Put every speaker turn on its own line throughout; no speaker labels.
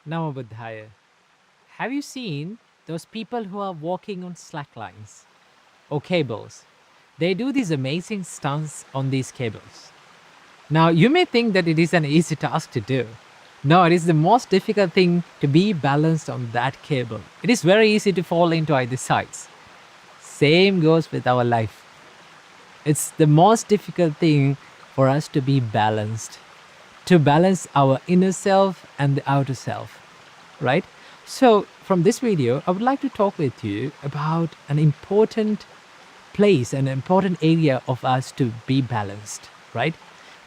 Namo Buddhaya. Have you seen those people who are walking on slack lines or cables? They do these amazing stunts on these cables. Now, you may think that it is an easy task to do. No, it is the most difficult thing to be balanced on that cable. It is very easy to fall into either sides. Same goes with our life. It's the most difficult thing for us to balance our inner self and the outer self, right? So, from this video, I would like to talk with you about an important place, an important area of us to be balanced, right?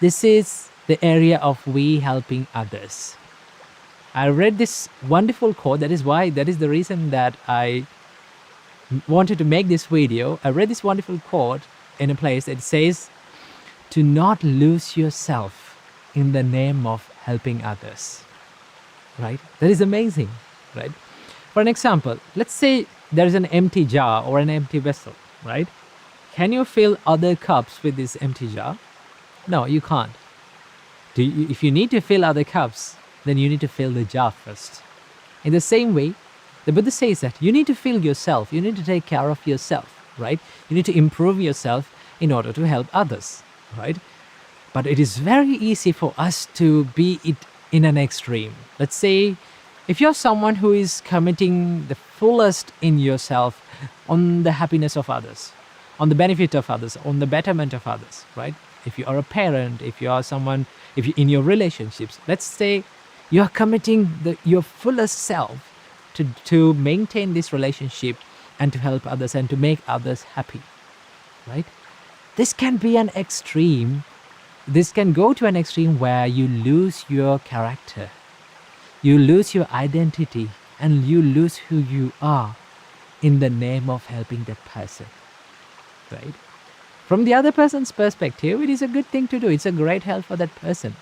This is the area of we helping others. I read this wonderful quote. That is the reason that I wanted to make this video. I read this wonderful quote in a place that says, "To not lose yourself in the name of helping others." Right? That is amazing, right? For an example, let's say there is an empty jar or an empty vessel, right? Can you fill other cups with this empty jar? No, you can't. If you need to fill other cups, then you need to fill the jar first. In the same way, the Buddha says that you need to fill yourself, you need to take care of yourself, right? You need to improve yourself in order to help others, right? But it is very easy for us to be it in an extreme. Let's say if you're someone who is committing the fullest in yourself on the happiness of others, on the benefit of others, on the betterment of others, right? If you are a parent, if you are someone, if you in your relationships, let's say you are committing your fullest self to maintain this relationship and to help others and to make others happy, right? This can be an extreme. This can go to an extreme where you lose your character, you lose your identity, and you lose who you are in the name of helping that person, right? From the other person's perspective, it is a good thing to do. It's a great help for that person.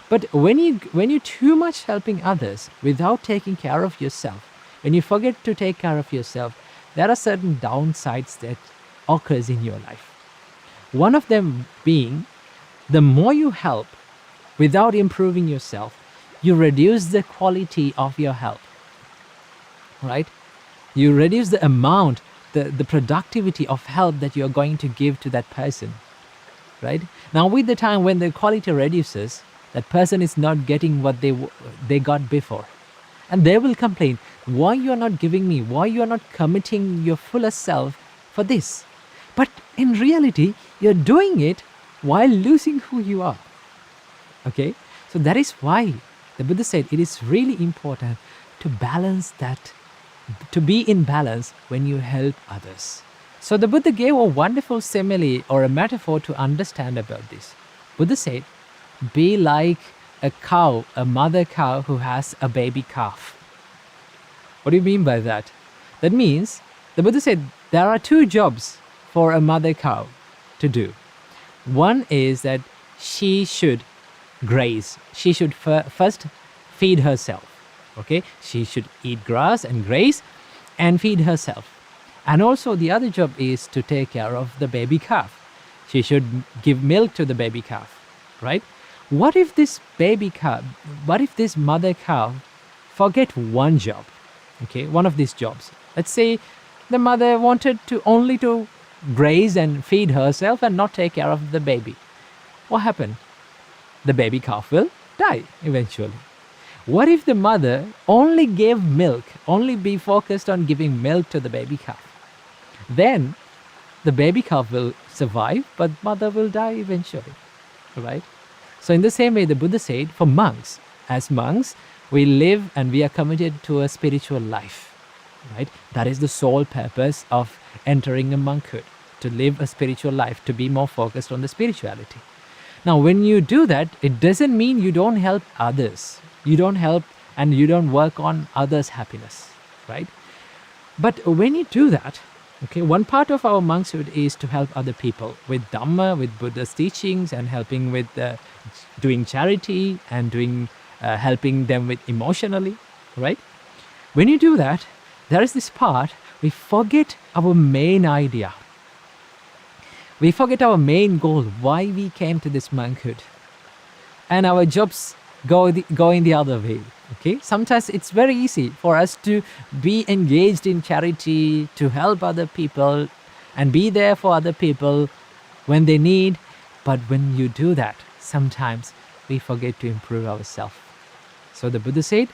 But when you too much helping others without taking care of yourself, when you forget to take care of yourself, there are certain downsides that occurs in your life. One of them being, the more you help without improving yourself, you reduce the quality of your help, right? You reduce the amount, the productivity of help that you're going to give to that person, right? Now, with the time when the quality reduces, that person is not getting what they got before. And they will complain, why you are not giving me, why you are not committing your fullest self for this. But in reality, you're doing it while losing who you are. Okay? So that is why the Buddha said it is really important to balance that, to be in balance when you help others. So the Buddha gave a wonderful simile or a metaphor to understand about this. Buddha said, be like a cow, a mother cow who has a baby calf. What do you mean by that? That means, the Buddha said, there are two jobs for a mother cow to do. One is that she should graze. She should first feed herself. Okay? She should eat grass and graze and feed herself. And also the other job is to take care of the baby calf. She should give milk to the baby calf, right? What if this mother cow forget one job? Okay, one of these jobs. Let's say the mother wanted to only to graze and feed herself and not take care of the baby. What happened? The baby calf will die eventually. What if the mother only gave milk, only be focused on giving milk to the baby calf? Then the baby calf will survive, but mother will die eventually, right? So in the same way, the Buddha said, for monks, as monks, we live and we are committed to a spiritual life, right? That is the sole purpose of entering a monkhood, to live a spiritual life, to be more focused on the spirituality. Now, when you do that, it doesn't mean you don't help others. You don't help and you don't work on others' happiness, right? But when you do that, okay, one part of our monkshood is to help other people with Dhamma, with Buddha's teachings, and helping with doing charity and helping them with emotionally, right? When you do that, there is this part, we forget our main idea. We forget our main goal, why we came to this monkhood. And our jobs go in the other way. Okay, sometimes it's very easy for us to be engaged in charity, to help other people and be there for other people when they need. But when you do that, sometimes we forget to improve ourselves. So the Buddha said,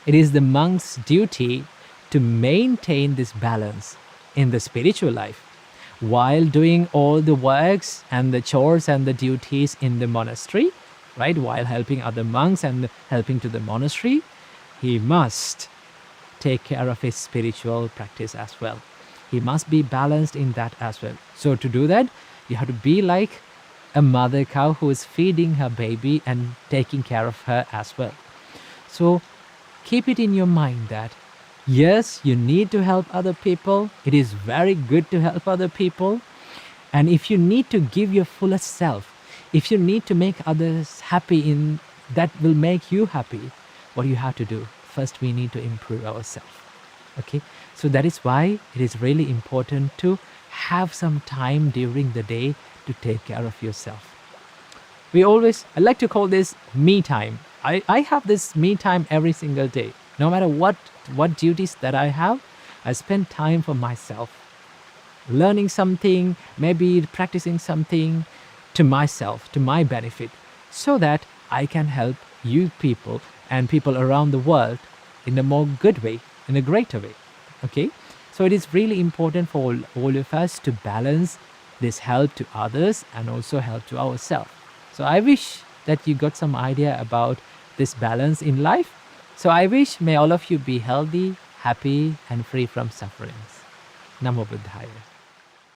it is the monk's duty to maintain this balance in the spiritual life while doing all the works and the chores and the duties in the monastery, right? While helping other monks and helping to the monastery, he must take care of his spiritual practice as well. He must be balanced in that as well. So to do that, you have to be like a mother cow who is feeding her baby and taking care of her as well. So keep it in your mind that yes, you need to help other people. It is very good to help other people. And if you need to give your fullest self, if you need to make others happy in that will make you happy, what do you have to do? First, we need to improve ourselves. Okay, so that is why it is really important to have some time during the day to take care of yourself. I like to call this me time. I have this me time every single day. No matter what duties that I have, I spend time for myself, learning something, maybe practicing something to myself, to my benefit, so that I can help you people and people around the world in a more good way, in a greater way. Okay? So it is really important for all of us to balance this help to others and also help to ourselves. So I wish that you got some idea about this balance in life. So I wish may all of you be healthy, happy, and free from sufferings. Namo Buddhaya.